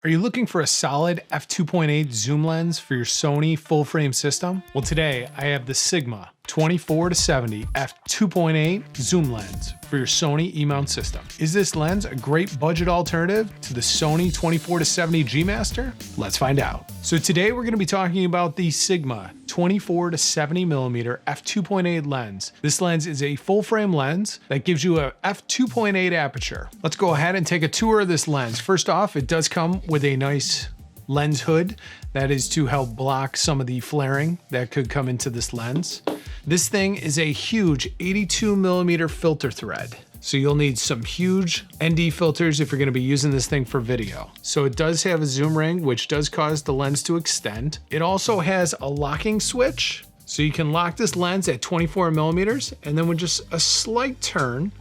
Are you looking for a solid f2.8 zoom lens for your Sony full frame system? Well, today I have the Sigma 24-70 f2.8 zoom lens for your Sony E Mount system. Is this lens a great budget alternative to the Sony 24-70 G Master? Let's find out. So today we're going to be talking about the Sigma 24-70mm f2.8 lens. This lens is a full frame lens that gives you a f2.8 aperture. Let's go ahead and take a tour of this lens. First off, it does come with a nice lens hood that is to help block some of the flaring that could come into this lens. This thing is a huge 82mm filter thread. So you'll need some huge ND filters if you're gonna be using this thing for video. So it does have a zoom ring, which does cause the lens to extend. It also has a locking switch. So you can lock this lens at 24mm, and then with just a slight turn,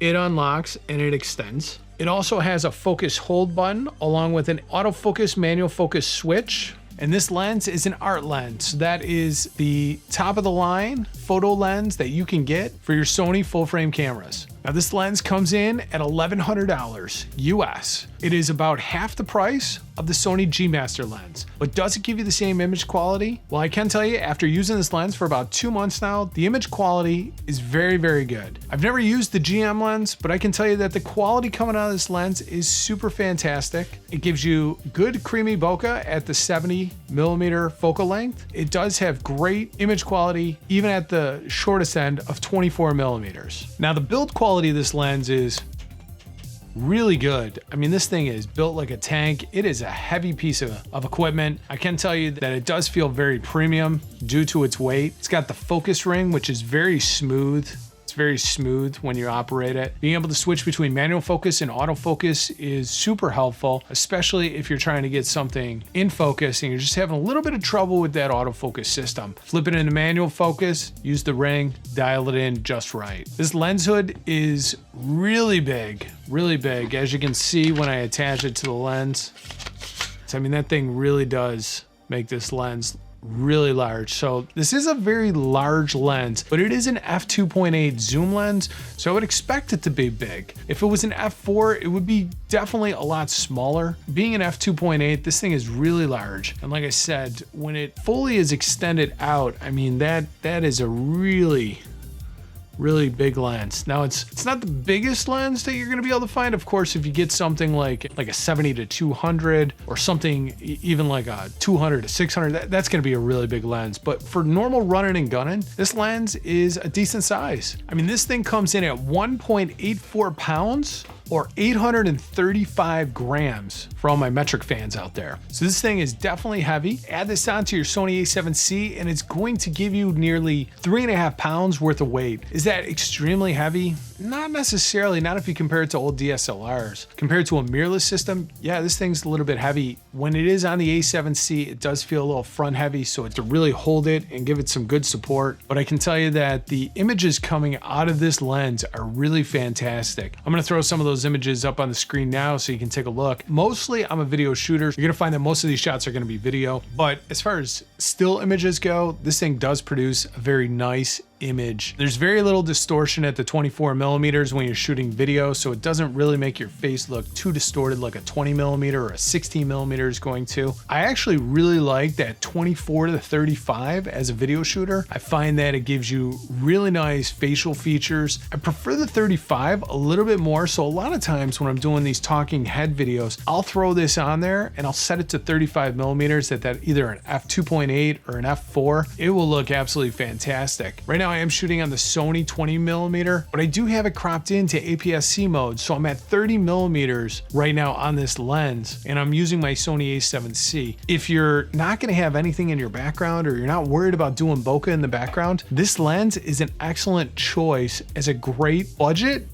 it unlocks and it extends. It also has a focus hold button along with an autofocus manual focus switch. And this lens is an art lens. That is the top of the line photo lens that you can get for your Sony full frame cameras. Now this lens comes in at $1,100 US. It is about half the price of the Sony G Master lens, but does it give you the same image quality? Well, I can tell you after using this lens for about 2 months now, the image quality is very, very good. I've never used the GM lens, but I can tell you that the quality coming out of this lens is super fantastic. It gives you good creamy bokeh at the 70mm focal length. It does have great image quality, even at the shortest end of 24mm. Now the build quality of this lens is really good. I mean, this thing is built like a tank. It is a heavy piece of equipment. I can tell you that it does feel very premium due to its weight. It's got the focus ring, which is very smooth. It's very smooth when you operate it. Being able to switch between manual focus and autofocus is super helpful, especially if you're trying to get something in focus and you're just having a little bit of trouble with that autofocus system. Flip it into manual focus, use the ring, dial it in just right. This lens hood is really big, as you can see when I attach it to the lens. So, I mean, that thing really does make this lens really large. So this is a very large lens, but it is an f2.8 zoom lens, so I would expect it to be big. If it was an f4, it would be definitely a lot smaller. Being an f2.8, this thing is really large. And like I said, when it fully is extended out, I mean, that is a really big lens. Now it's not the biggest lens that you're going to be able to find. Of course, if you get something like a 70-200 or something even like a 200-600, that's going to be a really big lens. But for normal running and gunning, this lens is a decent size. I mean, this thing comes in at 1.84 pounds or 835 grams for all my metric fans out there. So this thing is definitely heavy. Add this onto your Sony a7C and it's going to give you nearly 3.5 pounds worth of weight. Is that extremely heavy? Not necessarily, not if you compare it to old DSLRs. Compared to a mirrorless system, yeah, this thing's a little bit heavy. When it is on the a7C, it does feel a little front heavy, so to really hold it and give it some good support. But I can tell you that the images coming out of this lens are really fantastic. I'm gonna throw some of those images up on the screen now so you can take a look. Mostly, I'm a video shooter. You're gonna find that most of these shots are gonna be video, but as far as still images go, this thing does produce a very nice image. There's very little distortion at the 24mm when you're shooting video, so it doesn't really make your face look too distorted like a 20mm or a 16mm is going to. I actually really like that 24-35 as a video shooter. I find that it gives you really nice facial features. I prefer the 35 a little bit more, so a lot of times when I'm doing these talking head videos, I'll throw this on there and I'll set it to 35mm at that either an f2.8 or an f4. It will look absolutely fantastic. Right now I am shooting on the Sony 20mm, but I do have it cropped into APS-C mode, so I'm at 30mm right now on this lens, and I'm using my Sony a7C. If you're not going to have anything in your background or you're not worried about doing bokeh in the background, this lens is an excellent choice as a great budget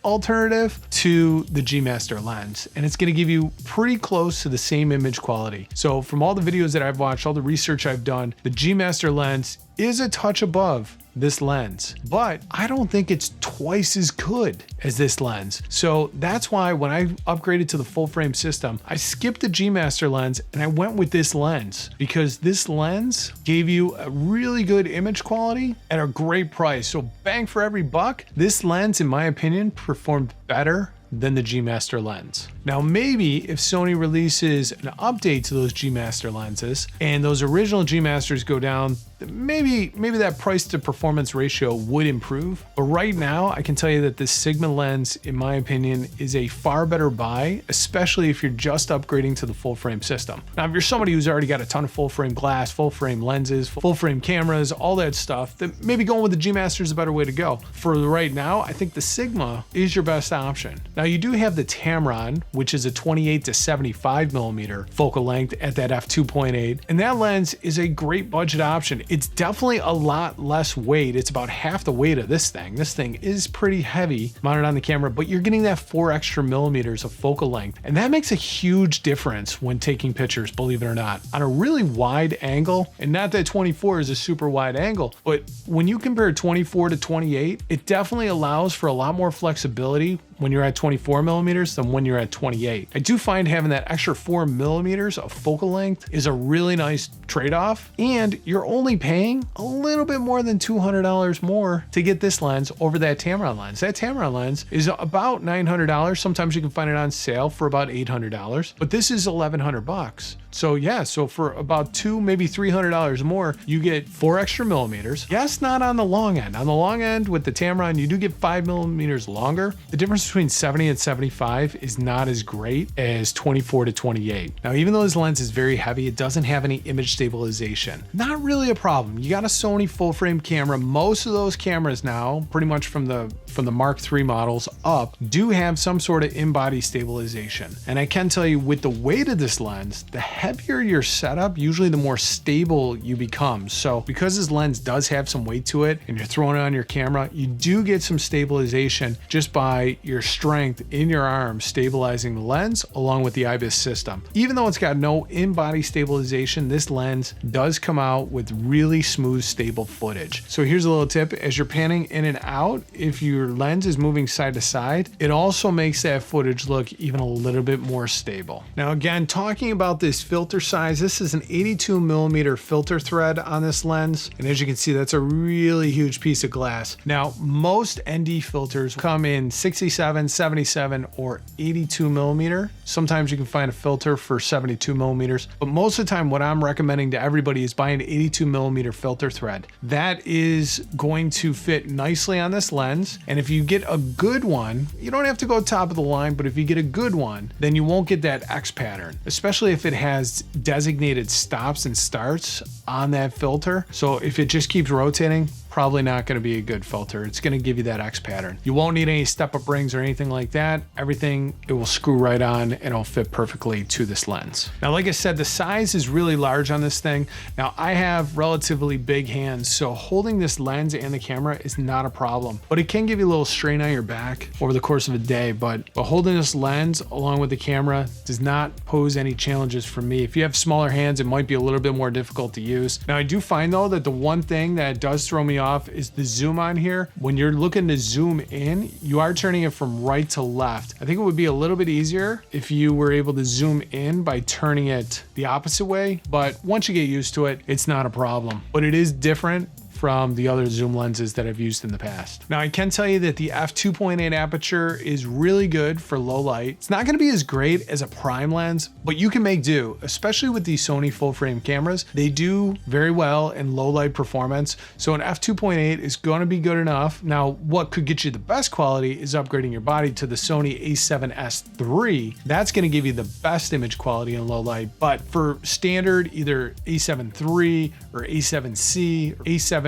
alternative to the G Master lens, and it's going to give you pretty close to the same image quality. So from all the videos that I've watched, all the research I've done, the G Master lens is a touch above this lens, but I don't think it's twice as good as this lens. So that's why when I upgraded to the full frame system, I skipped the G Master lens and I went with this lens because this lens gave you a really good image quality at a great price. So bang for every buck, this lens, in my opinion, performed better than the G Master lens. Now, maybe if Sony releases an update to those G Master lenses and those original G Masters go down, maybe that price to performance ratio would improve. But right now, I can tell you that this Sigma lens, in my opinion, is a far better buy, especially if you're just upgrading to the full frame system. Now, if you're somebody who's already got a ton of full frame glass, full frame lenses, full frame cameras, all that stuff, then maybe going with the G Master is a better way to go. For right now, I think the Sigma is your best option. Now, you do have the Tamron, which is a 28-75mm focal length at that f2.8, and that lens is a great budget option. It's definitely a lot less weight. It's about half the weight of this thing. This thing is pretty heavy mounted on the camera, but you're getting that 4 extra millimeters of focal length, and that makes a huge difference when taking pictures, believe it or not, on a really wide angle. And not that 24 is a super wide angle, but when you compare 24 to 28, it definitely allows for a lot more flexibility when you're at 24mm than when you're at 28. I do find having that extra 4mm of focal length is a really nice trade-off, and you're only paying a little bit more than $200 more to get this lens over that Tamron lens. That Tamron lens is about $900. Sometimes you can find it on sale for about $800, but this is $1,100. So yeah, so for about $200, maybe $300 more, you get 4 extra millimeters. Yes, not on the long end. On the long end with the Tamron, you do get 5mm longer. The difference between 70 and 75 is not as great as 24 to 28. Now, even though this lens is very heavy, it doesn't have any image stabilization. Not really a problem. You got a Sony full frame camera. Most of those cameras now, pretty much from the Mark III models up, do have some sort of in-body stabilization. And I can tell you, with the weight of this lens, the heavier your setup, usually the more stable you become. So because this lens does have some weight to it and you're throwing it on your camera, you do get some stabilization just by your strength in your arm stabilizing the lens along with the IBIS system. Even though it's got no in-body stabilization, this lens does come out with really smooth, stable footage. So here's a little tip: as you're panning in and out, if your lens is moving side to side, it also makes that footage look even a little bit more stable. Now, again, talking about this filter size, this is an 82mm filter thread on this lens, and as you can see, that's a really huge piece of glass. Now, most ND filters come in 67, 77, or 82mm. Sometimes you can find a filter for 72mm, but most of the time what I'm recommending to everybody is buying an 82mm filter thread. That is going to fit nicely on this lens, and if you get a good one, you don't have to go top of the line, but if you get a good one, then you won't get that X pattern, especially if it has designated stops and starts on that filter. So if it just keeps rotating, probably not going to be a good filter. It's going to give you that X pattern. You won't need any step-up rings or anything like that. Everything, it will screw right on and it'll fit perfectly to this lens. Now, like I said, the size is really large on this thing. Now, I have relatively big hands, so holding this lens and the camera is not a problem, but it can give you a little strain on your back over the course of a day. But holding this lens along with the camera does not pose any challenges for me. If you have smaller hands, it might be a little bit more difficult to use. Now, I do find though that the one thing that does throw me off is the zoom on here. When you're looking to zoom in, you are turning it from right to left. I think it would be a little bit easier if you were able to zoom in by turning it the opposite way, but once you get used to it, it's not a problem. But it is different from the other zoom lenses that I've used in the past. Now, I can tell you that the f2.8 aperture is really good for low light. It's not gonna be as great as a prime lens, but you can make do, especially with these Sony full frame cameras. They do very well in low light performance. So an f2.8 is gonna be good enough. Now, what could get you the best quality is upgrading your body to the Sony a7S III. That's gonna give you the best image quality in low light. But for standard, either a7 III or a7C or a7R4,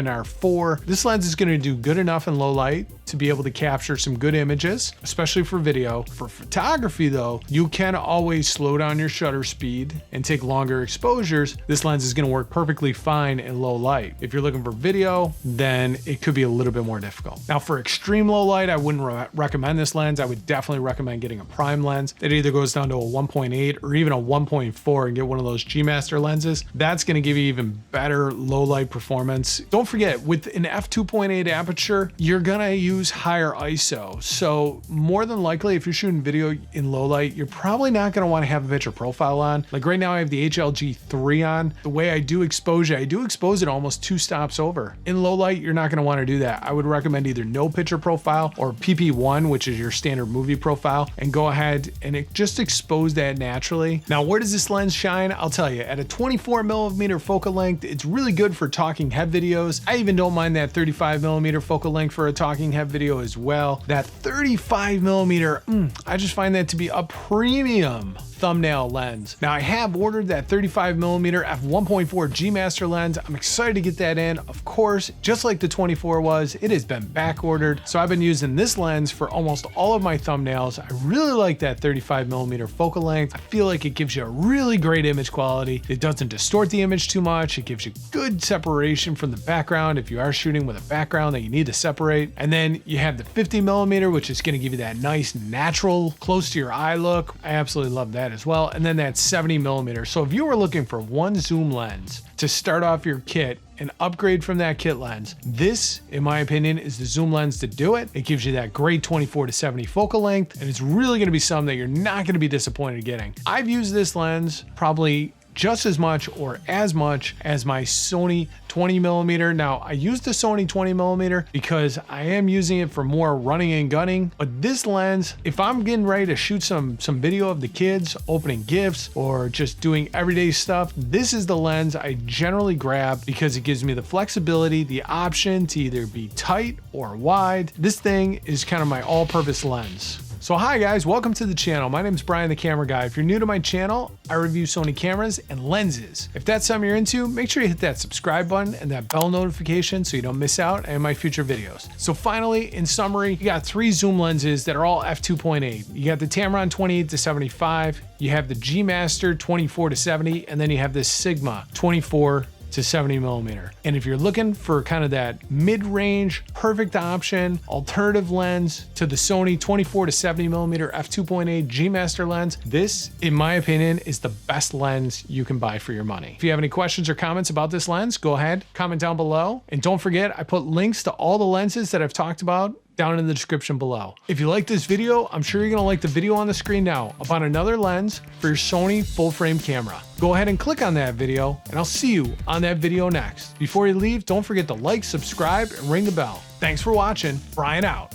this lens is going to do good enough in low light to be able to capture some good images, especially for video. For photography though, you can always slow down your shutter speed and take longer exposures. This lens is going to work perfectly fine in low light. If you're looking for video, then it could be a little bit more difficult. Now, for extreme low light, I wouldn't recommend this lens. I would definitely recommend getting a prime lens that either goes down to a 1.8 or even a 1.4 and get one of those G Master lenses. That's going to give you even better low light performance. Don't forget, with an f2.8 aperture, you're gonna use higher ISO. So more than likely, if you're shooting video in low light, you're probably not gonna wanna have a picture profile on. Like right now I have the HLG3 on. The way I do expose it almost 2 stops over. In low light, you're not gonna wanna do that. I would recommend either no picture profile or PP1, which is your standard movie profile, and go ahead and just expose that naturally. Now, where does this lens shine? I'll tell you, at a 24mm focal length, it's really good for talking head videos. I even don't mind that 35mm focal length for a talking head video as well. That 35mm, I just find that to be a premium thumbnail lens. Now I have ordered that 35mm f1.4 G Master lens. I'm excited to get that in. Of course, just like the 24 was, it has been back ordered. So I've been using this lens for almost all of my thumbnails. I really like that 35mm focal length. I feel like it gives you a really great image quality. It doesn't distort the image too much. It gives you good separation from the background if you are shooting with a background that you need to separate. And then you have the 50mm, which is going to give you that nice natural close to your eye look. I absolutely love that as well. And then that 70mm. So if you were looking for one zoom lens to start off your kit and upgrade from that kit lens, this, in my opinion, is the zoom lens to do it. It gives you that great 24-70 focal length, and it's really going to be something that you're not going to be disappointed getting. I've used this lens probably just as much or as much as my Sony 20mm. Now I use the Sony 20mm because I am using it for more running and gunning, but this lens, if I'm getting ready to shoot some video of the kids opening gifts or just doing everyday stuff, this is the lens I generally grab because it gives me the flexibility, the option to either be tight or wide. This thing is kind of my all-purpose lens. So hi guys, welcome to the channel. My name is Brian the Camera Guy. If you're new to my channel, I review Sony cameras and lenses. If that's something you're into, make sure you hit that subscribe button and that bell notification so you don't miss out on my future videos. So finally, in summary, you got 3 zoom lenses that are all f2.8. You got the Tamron 28-75, you have the G Master 24-70, and then you have this Sigma 24-70mm. And if you're looking for kind of that mid-range, perfect option, alternative lens to the Sony 24-70mm f2.8 G Master lens, this, in my opinion, is the best lens you can buy for your money. If you have any questions or comments about this lens, go ahead, comment down below. And don't forget, I put links to all the lenses that I've talked about down in the description below. If you like this video, I'm sure you're gonna like the video on the screen now about another lens for your Sony full frame camera. Go ahead and click on that video, and I'll see you on that video next. Before you leave, don't forget to like, subscribe, and ring the bell. Thanks for watching. Brian out.